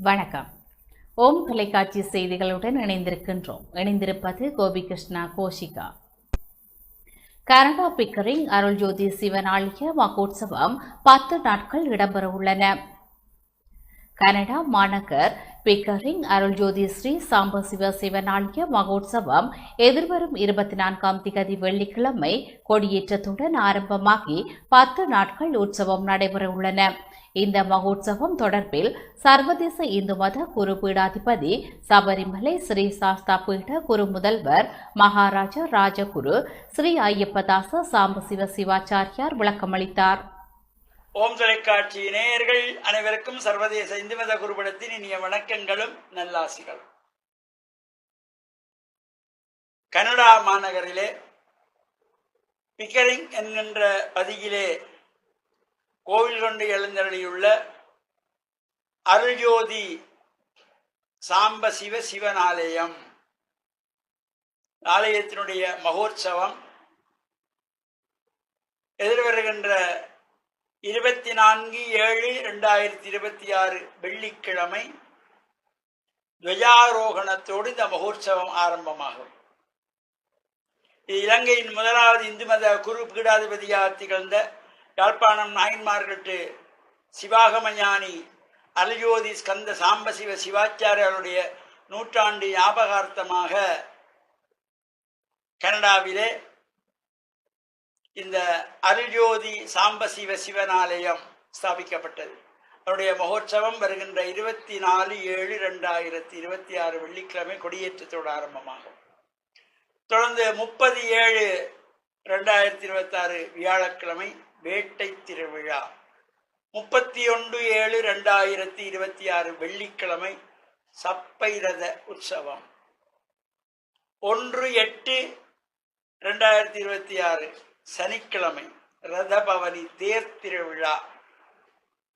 வணக்கம். ஓம் தொலைக்காட்சி செய்திகளுடன் இணைந்திருப்பது கோபிகிருஷ்ணா கோஷிகா. கனடா பிக்கரிங் அருள்ஜோதி சிவன் ஆலய மகோத்சவம் 10 நாட்கள் இடம்பெறவுள்ளன. கனடா மாநகர் பிக்கரிங் அருள்ஜோதி ஸ்ரீ சாம்பசிவ சிவன் ஆலய மகோத்சவம் எதிர்வரும் 24ஆம் திகதி வெள்ளிக்கிழமை கொடியேற்றத்துடன் ஆரம்பமாகி 10 நாட்கள் உற்சவம் நடைபெறவுள்ளன. இந்த மகோத்சவம் தொடர்பில் சர்வதேச இந்து மத குரு பீடாதிபதி சபரிமலை ஸ்ரீ சாஸ்தா பீட குரு முதல்வர் மகாராஜா ராஜகுரு ஸ்ரீ ஐயப்பதாச சாம்பசிவ சிவாச்சாரியார் விளக்கமளித்தார். ஓம் தொலைக்காட்சி நேயர்கள் அனைவருக்கும் சர்வதேச இந்து மத குருபடத்தின் இனிய வணக்கங்களும் நல்லாசிகளும். கனடா மாநகரிலே பிக்கரிங் என்கின்ற பதியிலே கோவில் கொண்டு எழுந்தருளியுள்ள அருள்ஜோதி சாம்பசிவ சிவன் ஆலயத்தினுடைய மகோற்சவம் எதிர்வருகின்ற 24/7/2026 வெள்ளிக்கிழமை துவஜாரோகணத்தோடு இந்த மகோற்சவம் ஆரம்பமாகும். இலங்கையின் முதலாவது இந்து மத குரு பீடாதிபதியாக திகழ்ந்த யாழ்ப்பாணம் நாயன்மார்கட்டு சிவாகமஞானி அருள்ஜோதி ஸ்கந்த சாம்பசிவ சிவாச்சாரியருடைய நூற்றாண்டு ஞாபகார்த்தமாக கனடாவிலே இந்த அருள்ஜோதி சாம்பசிவ சிவனாலயம் ஸ்தாபிக்கப்பட்டது. அவருடைய மகோற்சவம் வருகின்ற 24/7/2026 வெள்ளிக்கிழமை கொடியேற்றத்தோடு ஆரம்பமாகும். தொடர்ந்து 30/7/2026 வியாழக்கிழமை வேட்டை திருவிழா, 31/7/2026 வெள்ளிக்கிழமை சப்பைரத உற்சவம், 1/8/2026 சனிக்கிழமை ரதபவனி தேர் திருவிழா,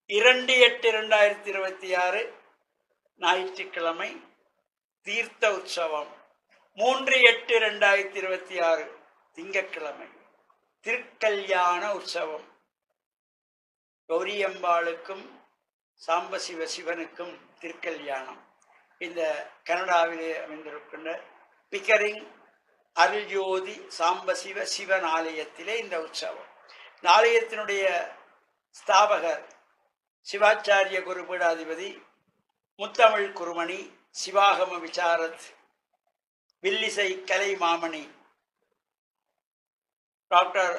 2/8/2026 ஞாயிற்றுக்கிழமை தீர்த்த உற்சவம், 3/8/2026 திங்கட்கிழமை திருக்கல்யாண உற்சவம். கௌரியம்பாளுக்கும் சாம்பசிவ சிவனுக்கும் திருக்கல்யாணம். இந்த கனடாவிலே அமைந்திருக்கின்ற பிக்கரிங் அருள்ஜோதி சாம்பசிவ சிவன் ஆலயத்திலே இந்த உற்சவம். இந்த ஆலயத்தினுடைய ஸ்தாபகர் சிவாச்சாரிய குரு பீடாதிபதி முத்தமிழ் குருமணி சிவாகம விசாரத் வில்லிசை கலை மாமணி டாக்டர்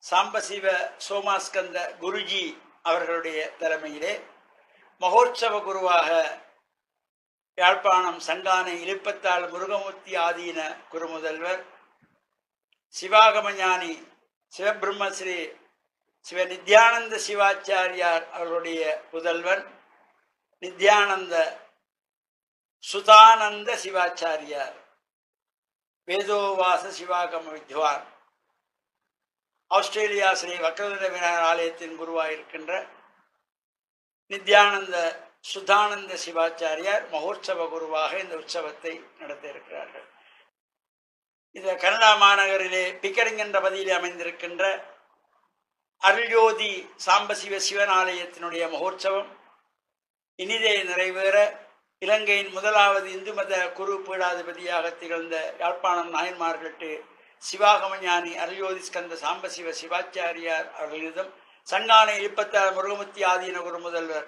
சாம்பசிவ சோமாஸ்கந்த குருஜி அவர்களுடைய தலைமையிலே மகோற்சவ குருவாக யாழ்ப்பாணம் சங்கானை இலுப்பத்தாள் முருகமூர்த்தி ஆதீன குரு முதல்வர் சிவாகமஞானி சிவபிரம்மஸ்ரீ சிவ நித்யானந்த சிவாச்சாரியார் அவர்களுடைய புதல்வன் நித்யானந்த சுதானந்த சிவாச்சாரியார் வேதோவாச சிவாகம வித்வான் ஆஸ்திரேலியா ஸ்ரீ வக்கரதுண்ட விநாயகர் ஆலயத்தின் குருவாயிருக்கின்ற நித்யானந்த சுதானந்த சிவாச்சாரியார் மகோற்சவ குருவாக இந்த உற்சவத்தை நடத்த இருக்கிறார்கள். இந்த கனடா மாநகரிலே பிக்கரிங் என்ற பதியிலே அமைந்திருக்கின்ற அருள்ஜோதி சாம்பசிவ சிவன் ஆலயத்தினுடைய மகோற்சவம் இனிதே நிறைவேற இலங்கையின் முதலாவது இந்து மத குரு பீடாதிபதியாக திகழ்ந்த யாழ்ப்பாணம் நாயன்மார்கட்டு சிவாகமஞானி அருள்ஜோதி ஸ்கந்த சாம்பசிவ சிவாச்சாரியார் அவர்களிடம் சங்கானை இலுப்பத்தாள் முருகமூர்த்தி ஆதீன குரு முதல்வர்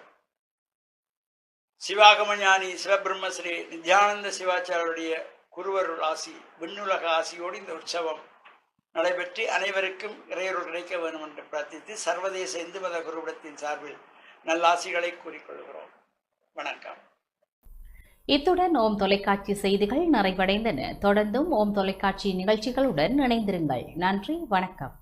சிவாகமஞானி சிவபிரம்மஸ்ரீ நித்யானந்த சிவாச்சாரியருடைய குருவருள் ஆசி விண்ணுலக ஆசியோடு இந்த உற்சவம் நடைபெற்று அனைவருக்கும் இறையருள் கிடைக்க வேண்டும் என்று பிரார்த்தித்து சர்வதேச இந்து மத குருபடத்தின் சார்பில் நல்லாசிகளை கூறிக்கொள்கிறோம். வணக்கம். இத்துடன் ஓம் தொலைக்காட்சி செய்திகள் நிறைவடைந்தன. தொடர்ந்தும் ஓம் தொலைக்காட்சி நிகழ்ச்சிகளுடன் இணைந்திருங்கள். நன்றி, வணக்கம்.